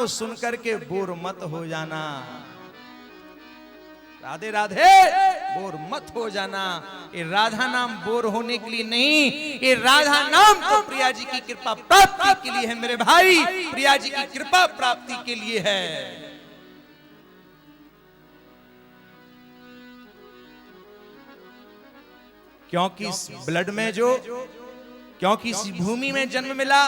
को सुनकर के बोर मत हो जाना। राधे राधे, बोर मत हो जाना। ये राधा नाम बोर होने के लिए नहीं, ये राधा नाम तो प्रिया जी की कृपा प्राप्ति के लिए है मेरे भाई, प्रिया जी की कृपा प्राप्ति के लिए है। क्योंकि इस ब्लड में क्योंकि इस भूमि में जन्म मिला,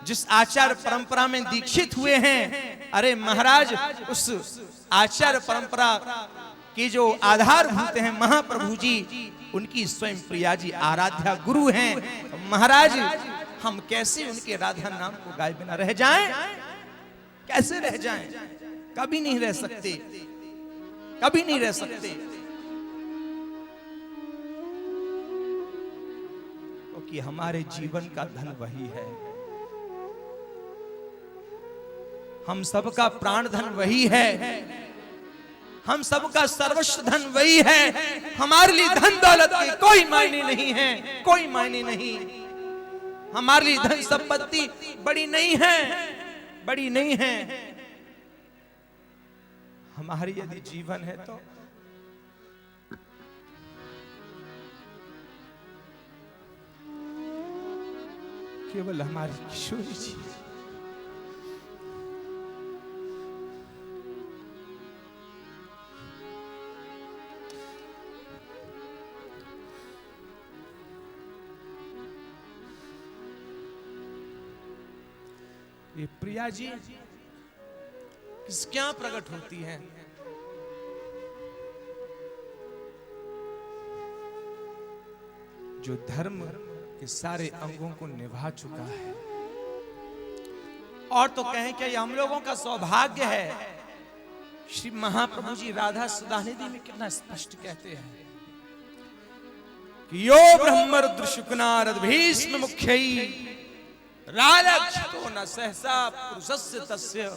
जिस आचार परंपरा में दीक्षित हुए हैं, अरे महाराज उस आचार परंपरा के जो आधारभूत हैं महाप्रभु जी, उनकी स्वयं प्रिया जी आराध्या गुरु हैं। तो महाराज हम कैसे उनके राधा नाम को गाए बिना रह जाएं? कैसे रह जाएं? कभी नहीं रह सकते, कभी नहीं रह सकते। कि हमारे जीवन का धन वही है, हम सबका प्राण धन वही है, हम सबका सर्वस्व धन वही है। हमारे लिए धन दौलत के कोई मायने नहीं है, कोई मायने नहीं। हमारे लिए धन संपत्ति बड़ी नहीं है, बड़ी नहीं है। हमारी यदि जीवन है तो केवल हमारी किशोरी जी। ये प्रिया जी किस क्या प्रकट होती हैं? जो धर्म के सारे अंगों को निभा चुका है। और तो कहें क्या, ये हम लोगों का सौभाग्य है। श्री महाप्रभु जी राधा सुधानिधि में कितना स्पष्ट कहते हैं कि यो ब्रह्मरुद्र शुकनारद भीष्म मुख्यई रालक्षितो न सहसा पुरुषस्य तस्य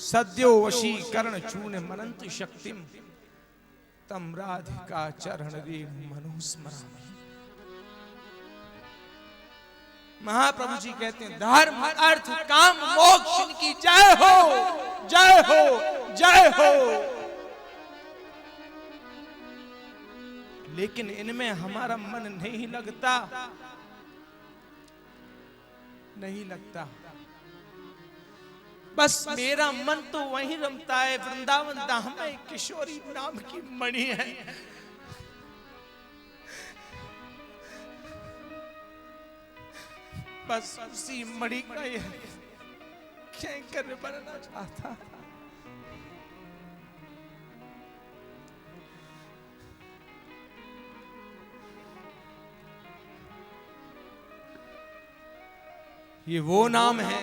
सद्यो वशीकरण चूर्ण मनंत शक्तिम तम राधिका चरण रे मनुस्मरामि। महाप्रभु जी कहते हैं धर्म अर्थ काम मोक्ष की जय हो, जय हो, जय हो। लेकिन इनमें हमारा मन नहीं लगता, नहीं लगता। बस मेरा मन तो वहीं रमता है, वृंदावन धाम में किशोरी नाम की मणि है। बस उसी मणि का कैंकर बनना चाहता। ये वो नाम है,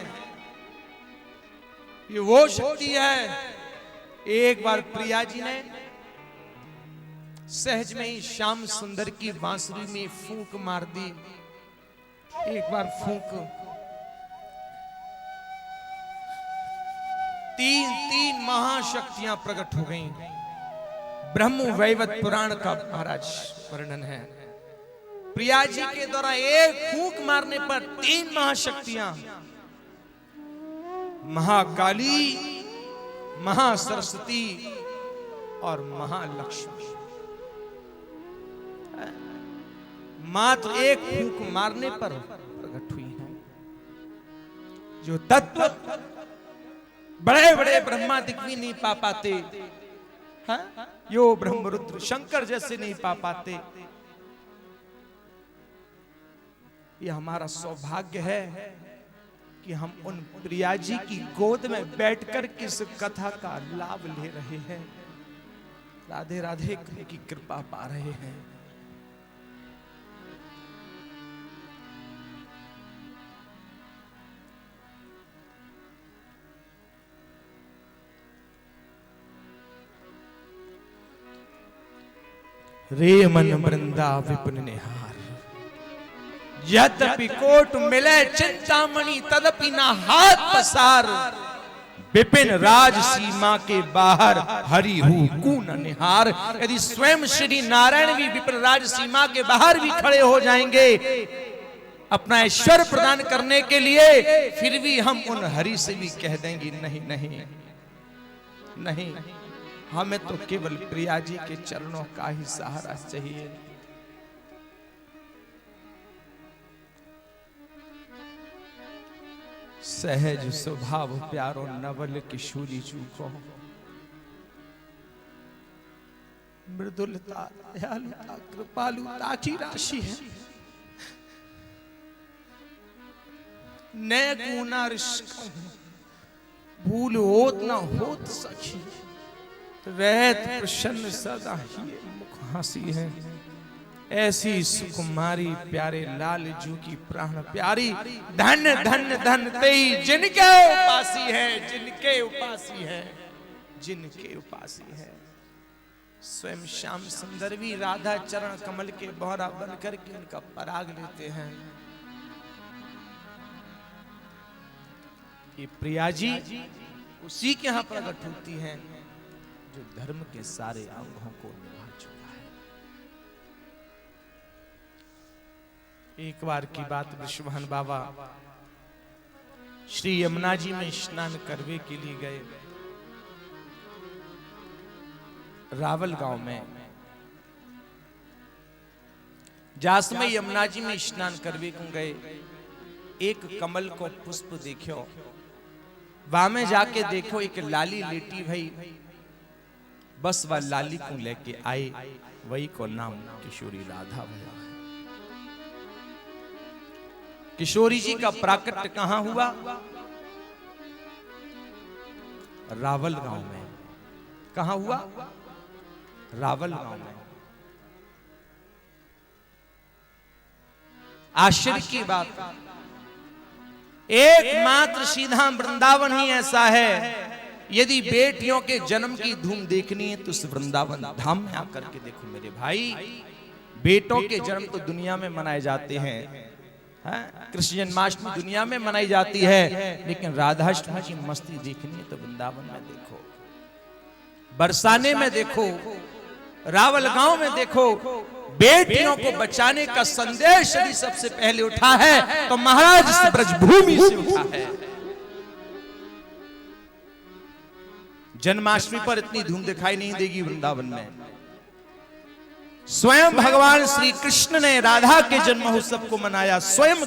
ये वो शक्ति है। एक बार प्रिया जी ने सहज में ही श्याम सुंदर की बांसुरी में फूंक मार दी। एक बार फूंक, तीन महाशक्तियां प्रकट हो गईं। ब्रह्म वैवत पुराण का महाराज वर्णन है। प्रिया जी के द्वारा एक फूंक मारने पर 3 महाशक्तियां, महाकाली, महासरस्वती और महालक्ष्मी, मात्र एक फूंक मारने पर प्रकट हुई हैं। जो तत्व बड़े बड़े ब्रह्मादिक भी नहीं पा पाते, यो ब्रह्मरुद्र शंकर जैसे नहीं पा पाते। ये हमारा सौभाग्य है कि हम उन प्रिया जी की गोद में बैठकर किस कथा का लाभ ले रहे हैं, राधे राधे की कृपा पा रहे हैं। रे मन वृंदा विपिन निहार, यद्यपि कोट मिले चिंतामणि तदपि ना हाथ पसार। विपिन राज सीमा के बाहर हरि हूँ कून निहार। यदि स्वयं श्री नारायण भी विपिन राज सीमा के बाहर भी खड़े हो जाएंगे अपना ऐश्वर्य प्रदान करने के लिए, फिर भी हम उन हरि से भी कह देंगे नहीं नहीं नहीं, हमें तो केवल प्रिया जी के चरणों का ही सहारा चाहिए। सहज स्वभाव प्यारो नवल किशोरी चूको, मृदुलता दयालुता कृपालुता की राशि है। न गुना रिश्क भूल होत न होत सखी, रहत प्रसन्न सदा ही मुख हंसी है। ऐसी सुकुमारी प्यारे लाल जू की प्राण प्यारी, धन धन धन तेई जिनके उपासी है, जिनके उपासी है, जिनके उपासी है। स्वयं श्याम सुंदर भी राधा चरण कमल के बोहरा बनकर के उनका पराग लेते हैं। ये प्रिया जी उसी के यहां प्रकट होती हैं जो धर्म के सारे अंगों को निभा चुका है। एक बार की बात, विश्वभान बाबा श्री यमुना जी में स्नान करने के लिए गए। रावल गांव में जास में यमुना जी में स्नान करने को गए। एक कमल को पुष्प देखो, वहां में जाके देखो एक लाली लेटी भई, बस वह लाली को लेके आए, वही को नाम किशोरी राधा भया। किशोरी जी का प्राकट्य कहां हुआ? रावल गांव में। कहां हुआ? रावल गांव में। आश्चर्य की बात, एकमात्र सीधा वृंदावन ही ऐसा है। यदि बेटियों के जन्म की धूम देखनी है तो उस वृंदावन धाम में आकर के देखो मेरे भाई। बेटों के जन्म तो दुनिया में मनाए जाते हैं, कृष्ण जन्माष्टमी दुनिया में मनाई जाती है, लेकिन राधाष्टमी की मस्ती देखनी है तो वृंदावन में देखो, बरसाने में देखो, रावल गांव में देखो। बेटियों को बचाने का संदेश यदि सबसे पहले उठा है तो महाराज इस ब्रजभूमि से उठा है। जन्माष्टमी पर इतनी धूम दिखाई नहीं देगी वृंदावन में। स्वयं भगवान श्री कृष्ण ने राधा के जन्म महोत्सव को मनाया स्वयं,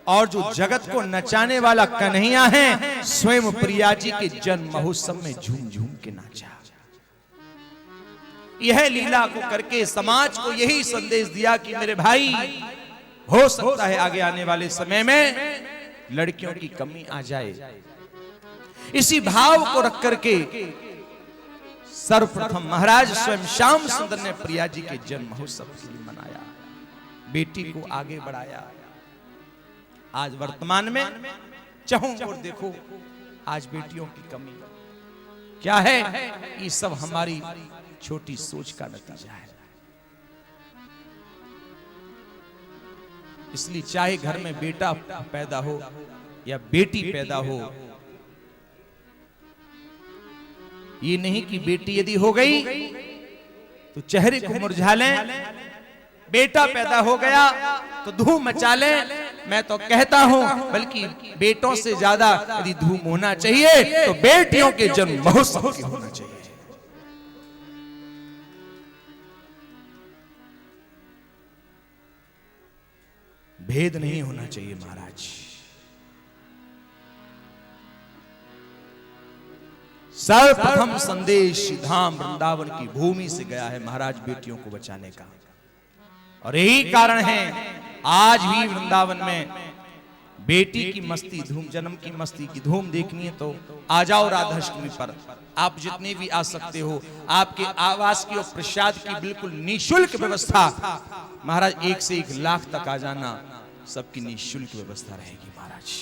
और जो जगत को नचाने वाला कन्हैया है, स्वयं प्रिया जी के जन्म महोत्सव में झूम झूम के नाचा। यह लीला को करके समाज को यही संदेश दिया कि मेरे भाई, हो सकता है आगे आने वाले समय में लड़कियों की कमी आ जाए। इसी भाव को रख करके सर्वप्रथम महाराज स्वयं श्याम सुंदर ने प्रिया जी के जन्म महोत्सव के लिए मनाया, बेटी को आगे बढ़ाया। आज वर्तमान में चाहूं और देखो, आज बेटियों की कमी क्या है? ये सब हमारी छोटी सोच का नतीजा है। इसलिए चाहे घर में बेटा पैदा हो या बेटी पैदा हो, ये नहीं कि बेटी यदि हो गई तो चेहरे को मुरझा लें, बेटा पैदा हो गया तो धूम मचा लें। मैं तो कहता हूं बल्कि बेटों से ज्यादा यदि धूम होना चाहिए तो बेटियों के जन्म महोत्सव की होना चाहिए। भेद नहीं होना चाहिए महाराज। सर्वप्रथम संदेश धाम वृंदावन की भूमि से गया है महाराज बेटियों को बचाने का, और यही कारण है आज भी वृंदावन में बेटी की मस्ती धूम, जन्म की मस्ती की धूम देखनी है तो आ जाओ राधाष्टमी पर। आप जितने भी आ सकते हो, आपके आवास की और प्रसाद की बिल्कुल निःशुल्क व्यवस्था। महाराज 1 से 1 लाख तक आ जाना, सबकी निःशुल्क व्यवस्था रहेगी महाराज।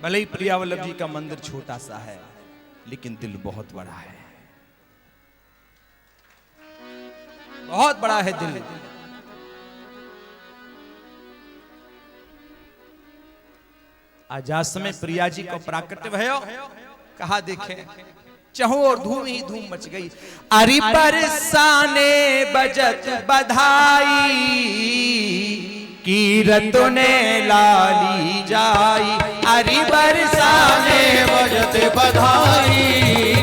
भले ही प्रिया वल्लभ जी का मंदिर छोटा सा है, लेकिन दिल बहुत बड़ा है, बहुत बड़ा है दिल। आज समय प्रिया जी को प्राकट्य भयो, कहा देखे चहोर धूम ही धूम मच गई। अरि बरसाने बजत बधाई, कीरत ने लाली जाई। अरि बरसाने बजत बधाई,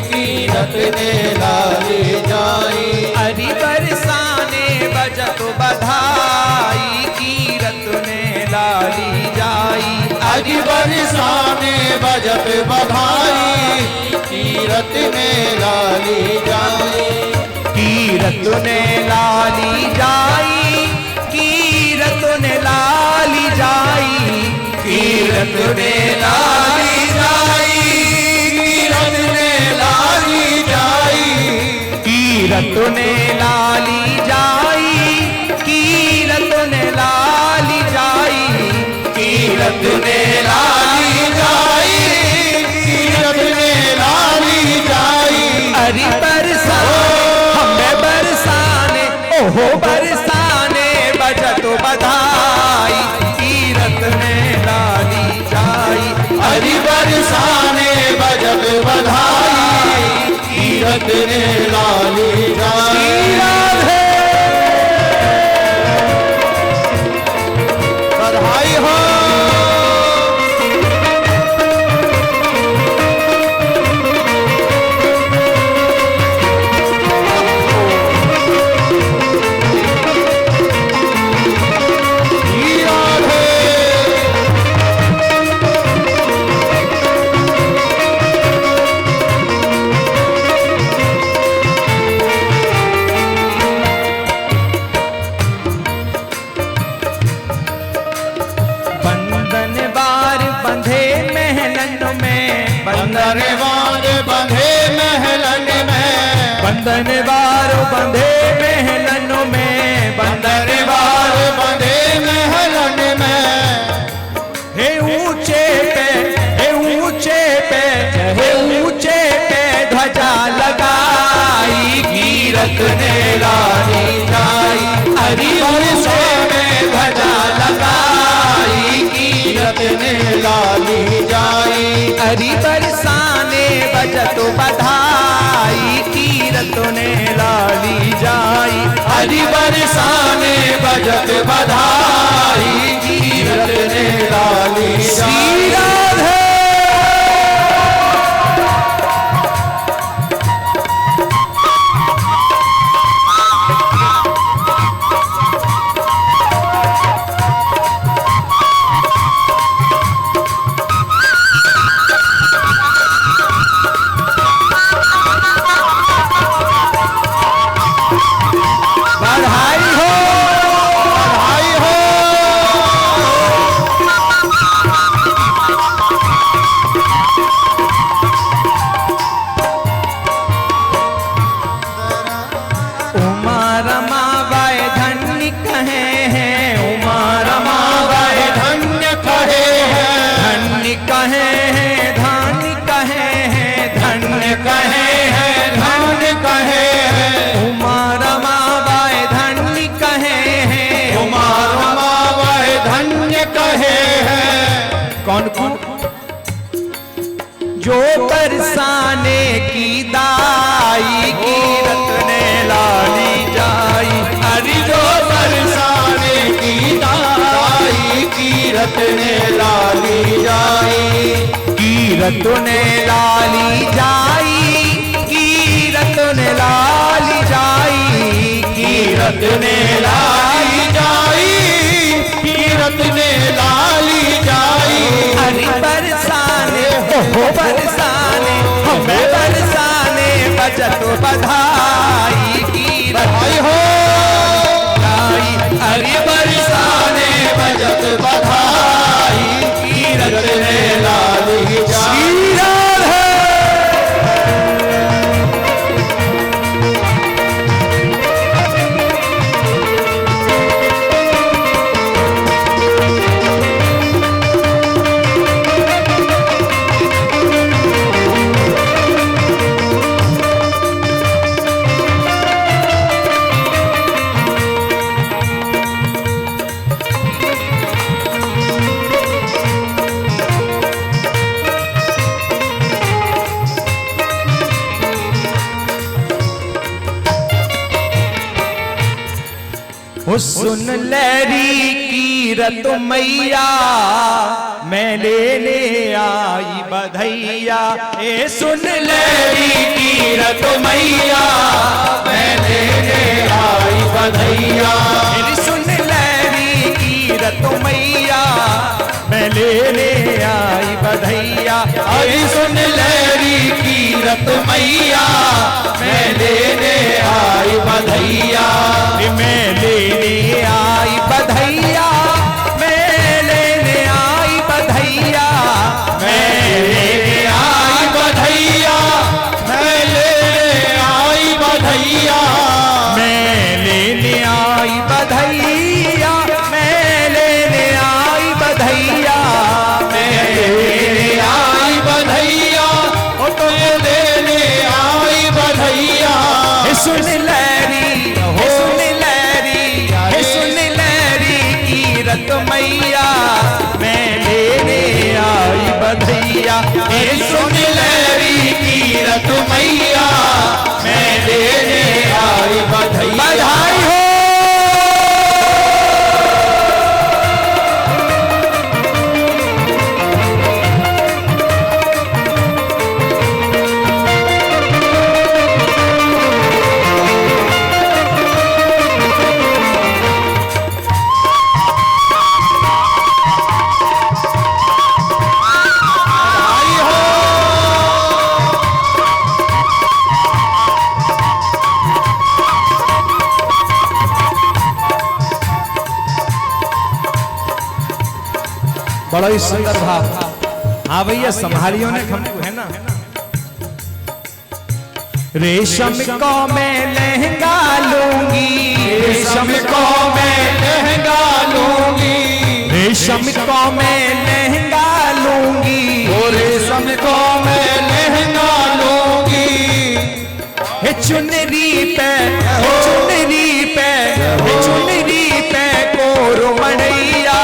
कीरत ने लाली जाई। अरि बरसाने बजत बधाई, कीरत ने लाली जाई। अरि बरसाने बजत बधाई, कीरत ने लाली जाई। कीरत ने लाली जाई, कीरत ने लाली जाई। कीरत ने लाली जाई, कीरत ने लाली जाई। कीरत ने लाली जाई, कीरत ने लाली जाई। कीरत ने लाली जाई, कीरत ने लाली जाई। अरि बरसाने हमें बरसाने, ओहो बरसाने बजत बधाई। कीरत ने लाली जाई। अरि बरसाने बजत बधाई, कीरत ने लाली जाई। बधाई हो। बंधन बार बंधे महलन में, बंधन बार बंधे महलन में। बंधन बार बंधे महलन में। हे ऊंचे पे, हे ऊंचे पे, हे ऊंचे पे ध्वजा लगाई। कीरत ने लाली जाई। अरि बरसाने ध्वजा लगाई। कीरत ने लाली जाई। अरि बरसाने बजत बधाई। कीरत ने लाली जाई। अरि बरसाने बजत बधाई, कीरत ने लाली जाई। राधे बधाई हो, बधाई हो। उमा रमा वाय धन्य कहे हैं। उमा रमा वाय धन्य कहे हैं, धन्य कहे हैं, धन्य कहे हैं, धन्य कहे हैं, धन्य कहे हैं। उमा रमा वाय धन्य कहे हैं। उमा रमा वह धन्य कहे हैं। कौन कौन? जो बरसाने की दाई। कीरत ने लाली जाई। अरि जो बरसाने की दाई, कीरत ने लाली जाई। कीरत ने लाली जाई। कीरत ने लाली जाई। कीरत ने लाली जाई, कीरत ने लाली जाई। अरि बरसाने, हो बरसाने, हमें बरसाने बजत बधाई। कीरत हो जाई। अरि बरसाने बजत बधाई, कीरत ने लाली जाई। सुन लहरी की रत मैया मैं लेने आई बधैया। ए सुन लहरी की रत मैया मैं लेने आई बधैया। सुन लहरी की रत मैया मैं लेने आई बधैया। अरे सुन लहरी की रत मैया मैं लेने आई बधैया। मैं लेने आई बधैया मैं लेने आई बधैया। मैं लेने आई बधैया मैं लेने आई बधैया। मैं लेने आई बधैया मैं लेने आई बधैया। मैं लेने आई बधैया ओ तो लेने आई बधैया। सुन लहरी सुन लहरी सुन लहरी की रत मैया मैं लेने आई बधैया। सुन लहरी की रत मैया मैं लेने आई बधैया। बधाई हो। बड़ा ही सुंदर भाव। हाँ भैया संभालियों ने हमको है ना। रेशम को मैं लहंगा लूंगी रेशम को मैं लहंगा लूंगी। रेशम को मैं लहंगा लूंगी रेशम को मैं लहंगा लूंगी। हे चुनरी पे चुनरी पे चुनरी पे कोरो मड़ैया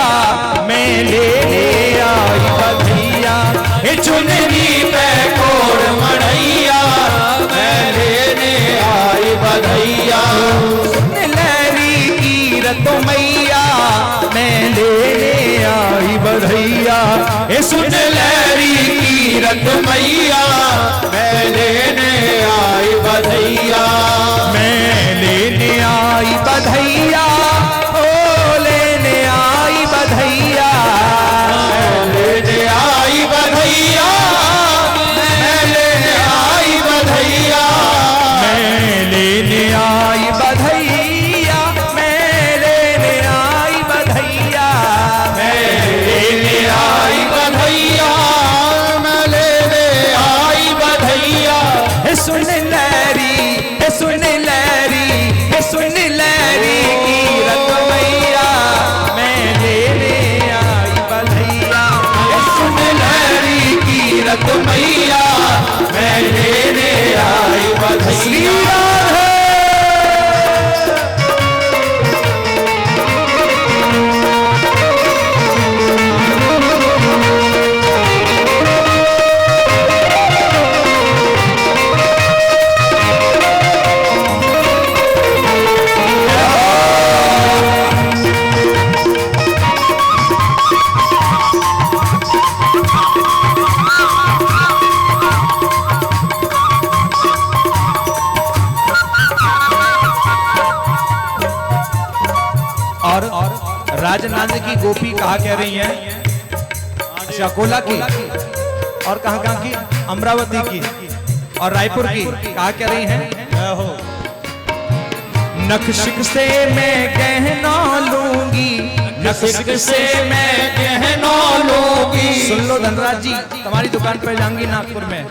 मैं लेने आई बधैया। हे चुनरी पे कोर मड़ैया मैं लेने आई बधैया। सुन लहरी की रत मैया मैं लेने आई बधैया। हे सुन लहरी की रत मैया मैं लेने आई बधैया। मैं लेने आई बधैया ओ लेने आई बधैया। लेने आई बधैया मैं लेने आई बधैया। मैं लेने आई बधैया मैं लेने आई बधैया। मैं लेने आई बधैया मैं लेने आई बधैया। सुन लहरी सुन लहरी सुन लहरी की रत मैया मैं लेने आई बधैया। सुन लहरी की रत मैया मैं लेने आई बधैया। और राजनांद की गोपी कहा कह रही हैं अकोला की और कहाँ की अमरावती की और रायपुर की कहा कह रही हैं। नखशिक से मैं गहना लूंगी नखशिक से मैं गहना लूंगी। सुन लो धनराज जी तुम्हारी दुकान पर जाऊंगी नागपुर में।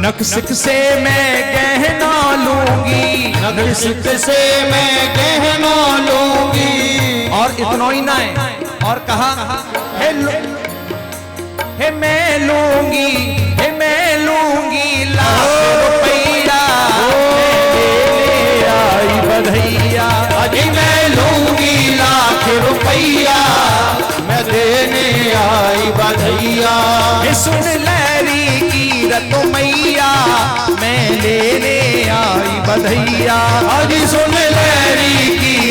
नखशिक से मैं गहना लूंगी नखशिक से मैं गहना लूंगी। और इतना ही ना है और कहा हे मैं लूंगी लाख रुपया आई बधैया। अजी मैं लूंगी लाख रुपया मैं देने आई बधैया। सुन लहरी की रत मैया मैं लेने आई बधैया। अजी सुन लहरी की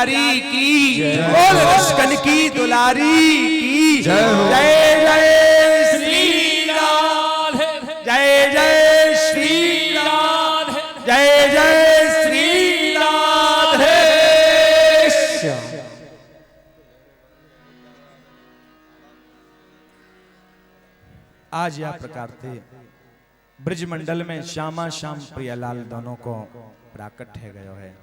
प्यारी की, बोल लक्ष्मण की दुलारी की जय हो। जय जय श्री लाल, जय जय श्री लाल, जय जय श्री लाल। आज यह प्रकार थे ब्रजमंडल में श्यामा श्याम प्रियलाल दोनों को प्राकट है गयो है।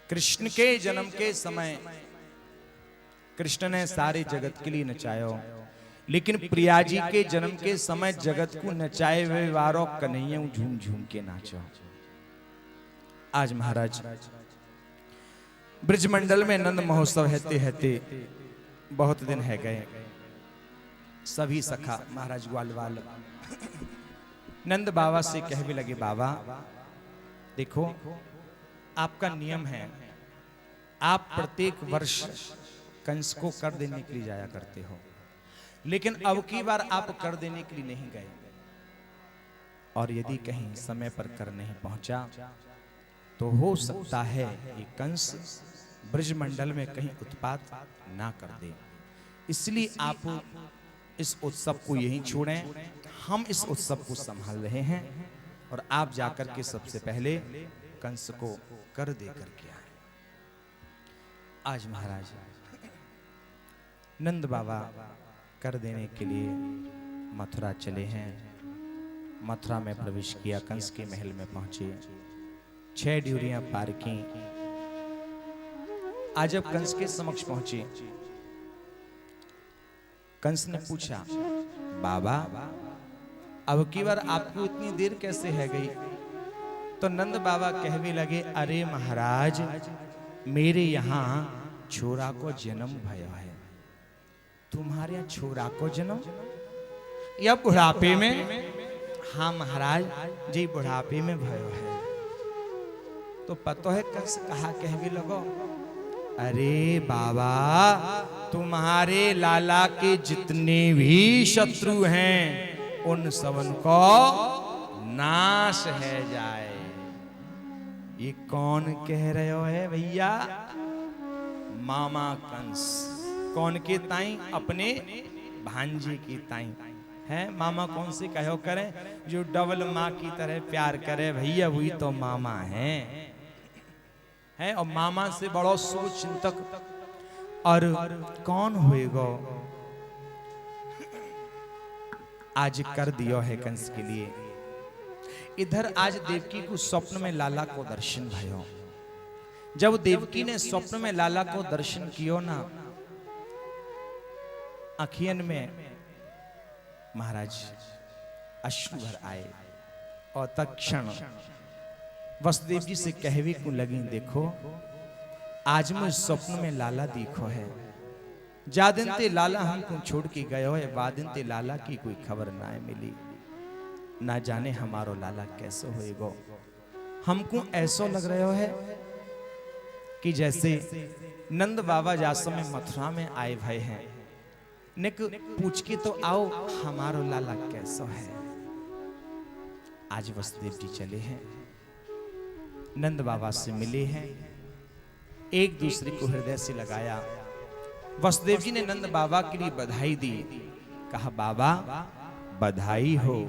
कृष्ण के जन्म के समय कृष्ण ने सारे जगत के लिए नचायो, लेकिन प्रिया जी के जन्म के समय जगत को नचाए हुए वारो कन्हैया झूम झूम के नाचो। आज महाराज ब्रजमंडल में नंद महोत्सव हेते हेते बहुत दिन है गए। सभी सखा महाराज ग्वालवाल नंद बाबा से कह भी लगे, बाबा देखो आपका नियम है, आप प्रत्येक वर्ष कंस को कर देने के लिए जाया करते हो, लेकिन अब की बार आप कर देने के लिए नहीं गए, और यदि कहीं समय पर कर नहीं पहुंचा तो हो सकता है ये कंस ब्रजमंडल में कहीं उत्पात ना कर दे। इसलिए आप इस उत्सव को यहीं छोड़ें, हम इस उत्सव को संभाल रहे हैं, और आप जाकर के सबसे पहले कंस को कर दे करके आए। आज महाराज नंद बाबा कर देने के लिए मथुरा चले हैं। मथुरा में प्रवेश किया, कंस के महल में पहुंचे, 6 ड्यूरियां पार की। आज जब कंस के समक्ष पहुंचे, कंस ने पूछा, बाबा अब की बार आपको इतनी देर कैसे है गई? तो नंद बाबा कह भी लगे, अरे महाराज मेरे यहाँ छोरा को जन्म भयो है। तुम्हारे यहाँ छोरा को जन्म या बुढ़ापे में? हाँ महाराज जी बुढ़ापे में भयो है। तो पतो है कंस कहा कह भी लगो, अरे बाबा तुम्हारे लाला के जितने भी शत्रु हैं उन सबन को नाश है जाए। ये कौन कह रहे हो है भैया? मामा कंस। कौन के ताई? अपने भांजे की ताई है। मामा कौन से कहो करें? जो डबल माँ की तरह प्यार करे भैया, वही तो मामा है। और मामा से बड़ो शुभ चिंतक और कौन होएगा? आज कर दियो है कंस के लिए। इधर आज देवकी को स्वप्न में लाला को दर्शन भयो। जब देवकी ने स्वप्न में लाला को दर्शन कियो ना, अखियन में महाराज अश्रु भर आए, और तत्क्षण वसुदेव जी से कहवी को लगी, देखो आज मैं स्वप्न में लाला देखो है। जा दिन ते लाला हमको छोड़ के गयो है, वादिन ते लाला की कोई खबर ना मिली। ना जाने हमारो लाला कैसे होएगो। हमको ऐसो लग रहा है कि जैसे नंद बाबा जासो में मथुरा में आए भय हैं, निक पूछ के तो आओ हमारो लाला कैसो है। आज वसुदेव जी चले हैं, नंद बाबा से मिले हैं, एक दूसरे को हृदय से लगाया। वसुदेव जी ने नंद बाबा के लिए बधाई दी, कहा बाबा बधाई हो।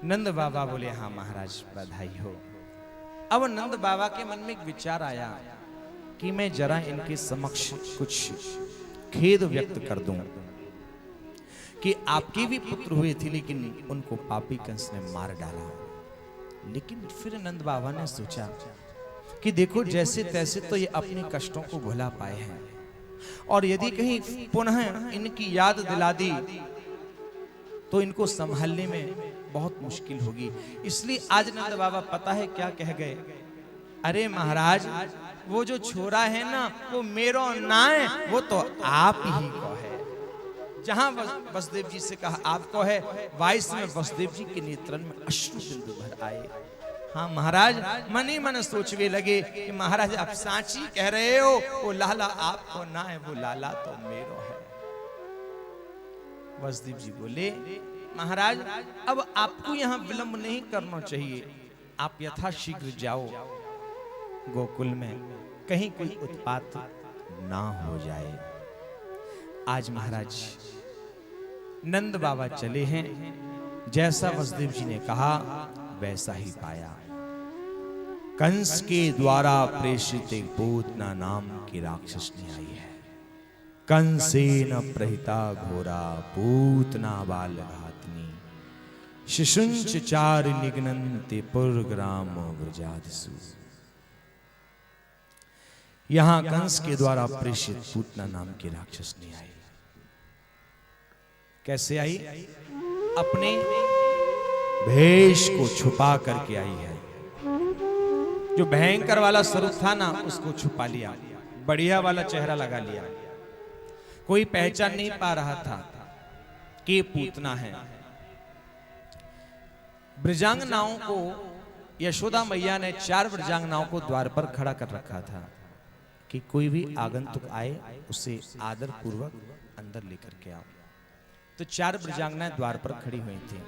नंद बाबा बोले, हाँ महाराज बधाई हो। अब नंद बाबा के मन में एक विचार आया कि मैं जरा इनके समक्ष कुछ खेद व्यक्त कर दूं कि आपके भी पुत्र हुए थे, लेकिन उनको पापी कंस ने मार डाला। लेकिन फिर नंद बाबा ने सोचा कि देखो जैसे तैसे तो ये अपने कष्टों को भुला पाए हैं, और यदि कहीं पुनः इनकी याद दिला दी तो इनको संभालने में बहुत मुश्किल होगी। इसलिए आज नंद बाबा पता है क्या कह गए? अरे महाराज वो जो छोरा है ना, वो मेरो ना है, वो तो आप ही को है। जहां वसुदेव जी से कहा आपको है, वाइस में वसुदेव जी के नेत्रन में अश्रु बिंदु भर आए। हाँ महाराज मन ही मन सोचने लगे कि महाराज आप साची कह रहे हो, वो लाला आपको ना है, वो लाला तो मेरो है। वसुदेव जी बोले, महाराज अब आपको यहाँ विलंब नहीं करना चाहिए, आप यथाशीघ्र जाओ गोकुल में कहीं कोई उत्पात ना हो जाए। आज महाराज नंद बाबा चले हैं, जैसा वसुदेव जी ने कहा वैसा ही पाया। कंस के द्वारा प्रेषित एक पूतना नाम की राक्षसनी आई है। कंसेन प्रहिता घोरा पूतना बाल घातनी, शिशुंच चार निघ्नन्ते पुरग्राम व्रजादिषु। यहां कंस के द्वारा प्रेषित पूतना नाम की राक्षसनी आई। कैसे आई? अपने भेष को छुपा करके आई है। जो भयंकर वाला स्वरूप था ना, उसको छुपा लिया, बढ़िया वाला चेहरा लगा लिया। कोई पहचान नहीं पा रहा था कि ये पूतना है। ब्रजांगनाओं को यशोदा मैया ने 4 ब्रजांगनाओं को द्वार पर खड़ा कर रखा था कि कोई भी आगंतुक आए उसे आदर पूर्वक अंदर लेकर के आओ। तो 4 ब्रजांगनाएं द्वार पर खड़ी हुई थी।